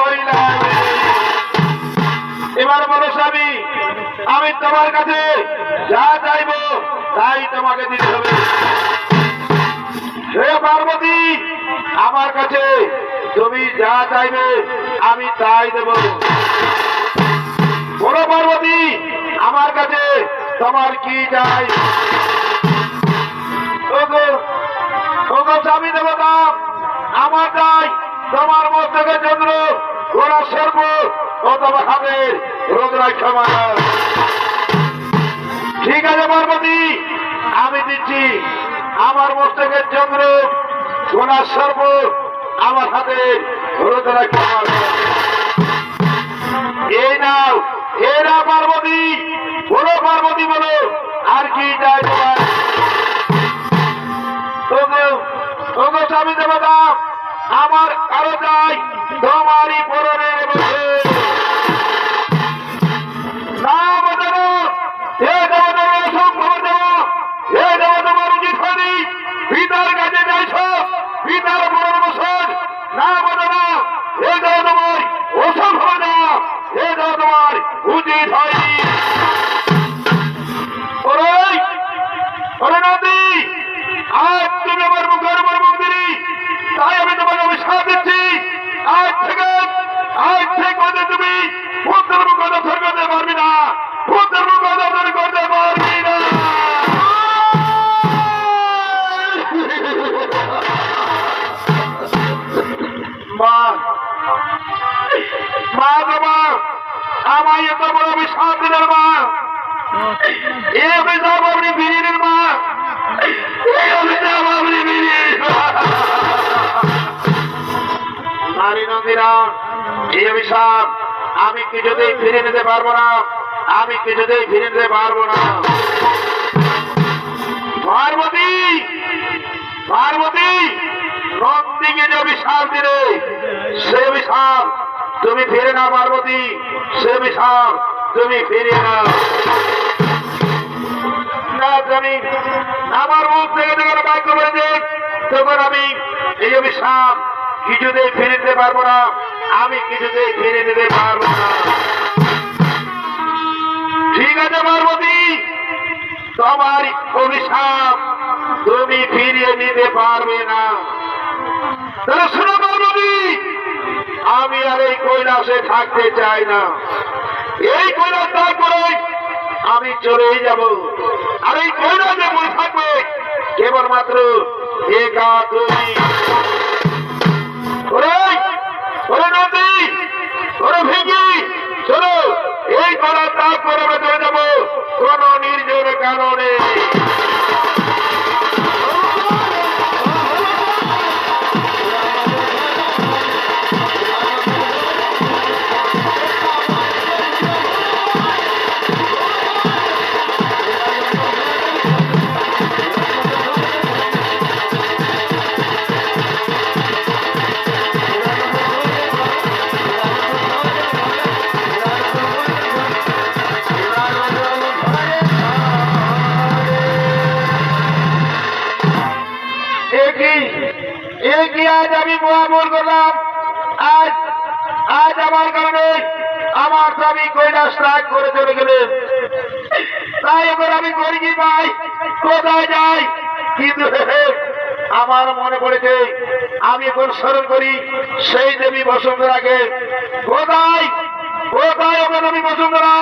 হইলাম। এবার বলো স্বামী, আমি তোমার কাছে যা চাইব তাই তোমাকে দিতে হবে। হে পার্বতী, আমার কাছে তুমি যা চাইবে আমি তাই দেব। বলো পার্বতী, আমার কাছে তোমার কি চাই? স্বামী দেবতা, আমার চাই তোমার মস্তকে চন্দ্র, ঘোড়া সর্ব ও তোমার হাতের রুদ্রাক্ষমালা। ঠিক আছে পার্বতী, আমি দিচ্ছি আমার মস্তকের চন্দ্র, ঘোড়া সর্ব, আমার হাতের রুদ্রাক্ষমালা। এই নাও, এই না পার্বতী। বলো পার্বতী, বলো আর কি চাই তোমার? স্বামী দেবতা, আমার আরো চাই তোমারই পরনের মধ্যে পিতার কাছে যাইছ, পিতার পরন বছর না বদনা, এ দেওয়া তোমার ওষুধ হবে না, এ দেওয়া তোমার উচিত হয়নি। নদী, আজ তুমি আমার মুখের উপর মুখ দিলি, তাই আমি তোমাকে অভিশাপ দিচ্ছি। আজ থেকে তুমি পুত্রের মুখ দর্শন করতে পারবি না, পুত্রের মুখ দর্শন করতে পারবি না। মা, মা বাবা, আমায় এত বড় অভিশাপ দিলেন মা। এই অভিশাপ আপনি ফিরিয়ে নিন মা, এই অভিশাপ আপনি ফিরিয়ে নিন। নারী নন্দীরা, এই অভিশাপ আমি কিছুতেই ফিরে নিতে পারবো না, আমি কিছুতেই ফিরে নিতে পারবো না। পার্বতী, পার্বতী, নন্দীকে যে অভিশাপ দিলে সে অভিশাপ তুমি ফিরে না পার্বতী, সে অভিশাপ তুমি ফিরে না। আমি আমার মুখ থেকে যখন বাক্য বলেছে তখন আমি এই অভিশাপ কিছুতেই ফিরে নিতে পারবো না, আমি কিছুতেই ফিরে নিতে পারবো না। ঠিক আছে পার্বতী, তোমার অভিশাপ তুমি ফিরিয়ে নিতে পারবে না। তাহলে শোনো পার্বতী, আমি আর এই কৈলাসে থাকতে চাই না। এই কৈলাস ত্যাগ করে আমি চলেই যাব। আর এই কৈলাসে পড়ে থাকবে কেবলমাত্র একা তুমি। নদী, ভেঙে চলো, এই কৈলাস ত্যাগ করে আমরা চলে যাবো কোন নির্জন কারণে। আজ আমি মহামূল করলাম, আজ আজ আমার কারণে আমার স্বামী কৈলাস ত্যাগ করে চলে গেলেন। তাই এবার আমি করি কি পাই, কোথায় যাই? কিন্তু আমার মনে পড়েছে আমি এখন স্মরণ করি সেই দেবী বসুন্ধরাকে। কোথায় কোথায় ওখানে আমি বসুন্ধরা?